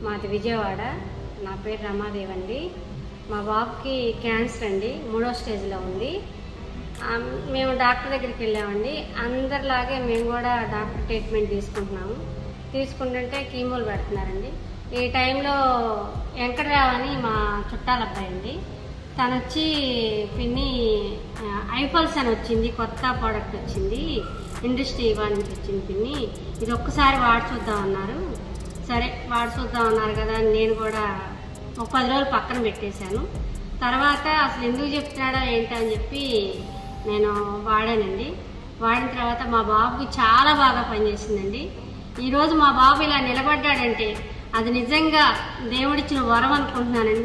మాది విజయవాడ. నా పేరు రమాదేవి అండి. మా బాబుకి క్యాన్సర్ అండి, 3వ స్టేజ్లో ఉంది. మేము డాక్టర్ దగ్గరికి వెళ్ళామండి. అందరిలాగే మేము కూడా డాక్టర్ ట్రీట్మెంట్ తీసుకుంటుంటే కీమోలు పెడుతున్నారండి. ఈ టైంలో వెంకటరావు అని మా చుట్టాల అబ్బాయి అండి, తను వచ్చి పిన్ని ఐఫల్స్ అని వచ్చింది, కొత్త ప్రోడక్ట్ వచ్చింది, ఇండస్ట్రీ ఇవాళ నుంచి వచ్చింది పిన్ని, ఇది ఒక్కసారి వాడి చూద్దామన్నారు. సరే వాడి చూద్దామన్నారు కదా అని నేను కూడా ఒక 10 రోజులు పక్కన పెట్టేశాను. తర్వాత అసలు ఎందుకు చెప్తున్నాడో ఏంటని చెప్పి నేను వాడానండి. వాడిన తర్వాత మా బాబుకి చాలా బాగా పనిచేసిందండి. ఈరోజు మా బాబు ఇలా నిలబడ్డాడంటే అది నిజంగా దేవుడిచ్చిన వరం అనుకుంటున్నానండి.